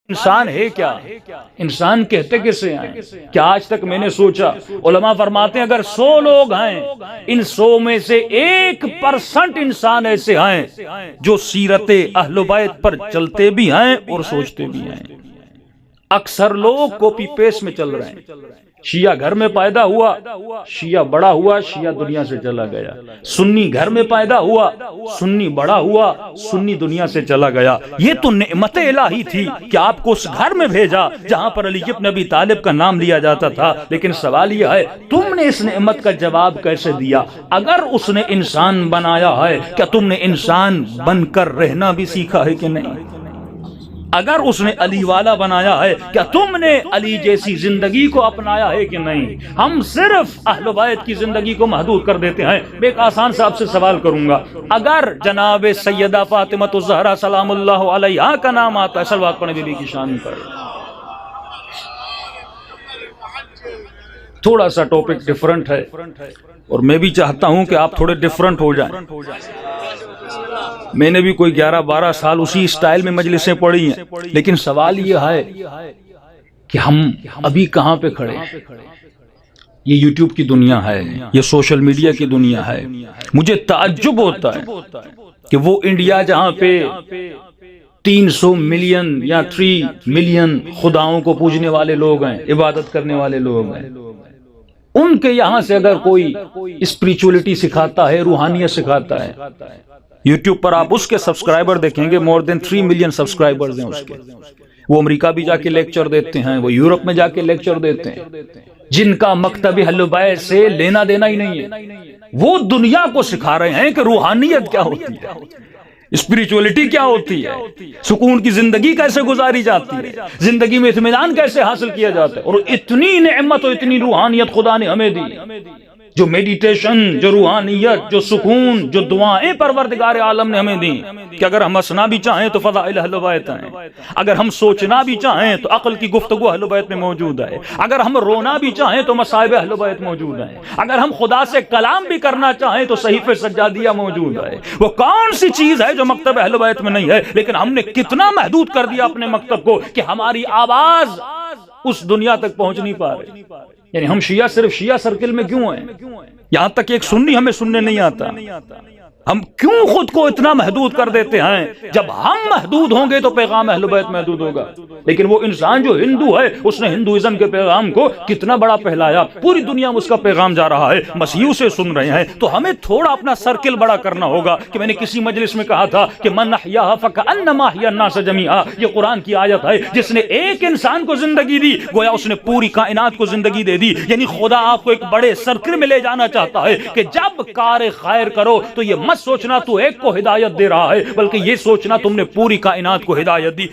انسان ہے کیا؟ انسان کہتے کسے ہیں؟ کیا آج تک میں نے سوچا؟ علماء فرماتے ہیں اگر 100 لوگ ہیں، ان 100 میں سے 1% انسان ایسے ہیں جو سیرت اہل بیت پر چلتے بھی ہیں اور سوچتے بھی ہیں۔ اکثر لوگ کاپی پیسٹ میں چل رہے ہیں۔ شیعہ گھر میں پیدا ہوا، شیعہ بڑا ہوا، شیعہ دنیا سے چلا گیا۔ سنی گھر میں پیدا ہوا، سنی بڑا ہوا، سنی دنیا سے چلا گیا۔ یہ تو نعمت الہی تھی کہ آپ کو اس گھر میں بھیجا جہاں پر علی بن ابی طالب کا نام لیا جاتا تھا، لیکن سوال یہ ہے تم نے اس نعمت کا جواب کیسے دیا؟ اگر اس نے انسان بنایا ہے، کیا تم نے انسان بن کر رہنا بھی سیکھا ہے کہ نہیں؟ اگر اس نے علی والا بنایا ہے، کیا تم نے علی جیسی زندگی کو اپنایا ہے کہ نہیں؟ ہم صرف اہل بیت کی زندگی کو محدود کر دیتے ہیں۔ میں ایک آسان سے آپ سے سوال کروں گا، اگر جناب سیدہ فاطمہ الزہرا سلام اللہ علیہا کا نام آتا ہے، صلوات پڑھیں بی بی کی شان پر۔ تھوڑا سا ٹاپک ڈیفرنٹ ہے اور میں بھی چاہتا ہوں کہ آپ تھوڑے ڈیفرنٹ ہو جائیں۔ میں نے بھی کوئی 11-12 سال اسی اسٹائل میں مجلسیں پڑھی ہیں، لیکن سوال یہ ہے کہ ہم ابھی کہاں پہ کھڑے ہیں؟ یہ یوٹیوب کی دنیا ہے، یہ سوشل میڈیا کی دنیا ہے۔ مجھے تعجب ہوتا ہے کہ وہ انڈیا جہاں پہ 300 ملین یا 3 ملین خداؤں کو پوجنے والے لوگ ہیں، عبادت کرنے والے لوگ ہیں، ان کے یہاں سے اگر کوئی اسپریچولیٹی سکھاتا ہے، روحانیت سکھاتا ہے، یوٹیوب پر آپ اس کے سبسکرائبر دیکھیں گے، more than 3 ملین سبسکرائبرز ہیں اس کے۔ وہ امریکہ بھی جا کے لیکچر دیتے ہیں، وہ یورپ میں جا کے لیکچر دیتے ہیں، جن کا مکتب اہل بیت سے لینا دینا ہی نہیں ہے۔ وہ دنیا کو سکھا رہے ہیں کہ روحانیت کیا ہوتی ہے، اسپریچولیٹی کیا ہوتی ہے، سکون کی زندگی کیسے گزاری جاتی ہے، زندگی میں اطمینان کیسے حاصل کیا جاتا ہے۔ اور اتنی نعمت اور اتنی روحانیت خدا نے ہمیں دی، جو میڈیٹیشن، جو روحانیت، جو سکون، جو دعائیں پروردگار عالم نے ہمیں دی کہ اگر ہم ہنسنا بھی چاہیں تو فضائل اہل بیت ہیں، اگر ہم سوچنا بھی چاہیں تو عقل کی گفتگو اہل بیت میں موجود ہے، اگر ہم رونا بھی چاہیں تو مصائب اہل بیت موجود ہیں، اگر ہم خدا سے کلام بھی کرنا چاہیں تو صحیفہ سجادیہ موجود ہے۔ وہ کون سی چیز ہے جو مکتب اہل بیت میں نہیں ہے؟ لیکن ہم نے کتنا محدود کر دیا اپنے مکتب کو کہ ہماری آواز اس دنیا تک پہنچ نہیں پا رہی۔ یعنی ہم شیعہ صرف شیعہ سرکل میں کیوں ہیں؟ یہاں تک کہ ایک سنی ہمیں سننے نہیں آتا۔ ہم کیوں خود کو اتنا محدود کر دیتے ہیں؟ جب ہم محدود ہوں گے تو پیغام اہل بیت محدود ہوگا۔ لیکن وہ انسان جو ہندو ہے، اس نے ہندوازم کے پیغام کو کتنا بڑا پھیلایا، پوری دنیا میں اس کا پیغام جا رہا ہے، مسیحیوں سے سن رہے ہیں۔ تو ہمیں تھوڑا اپنا سرکل بڑا کرنا ہوگا کہ میں نے کسی مجلس میں کہا تھا کہ من احیاھا فکأنما احیا الناس جمیعا، یہ قرآن کی آیت ہے، جس نے ایک انسان کو زندگی دی گویا اس نے پوری کائنات کو زندگی دے دی۔ یعنی خدا آپ کو ایک بڑے سرکل میں لے جانا چاہتا ہے کہ جب کار خیر کرو تو یہ مت سوچنا تو ایک کو ہدایت دے رہا ہے، بلکہ یہ سوچنا تم نے پوری کائنات کو ہدایت دی۔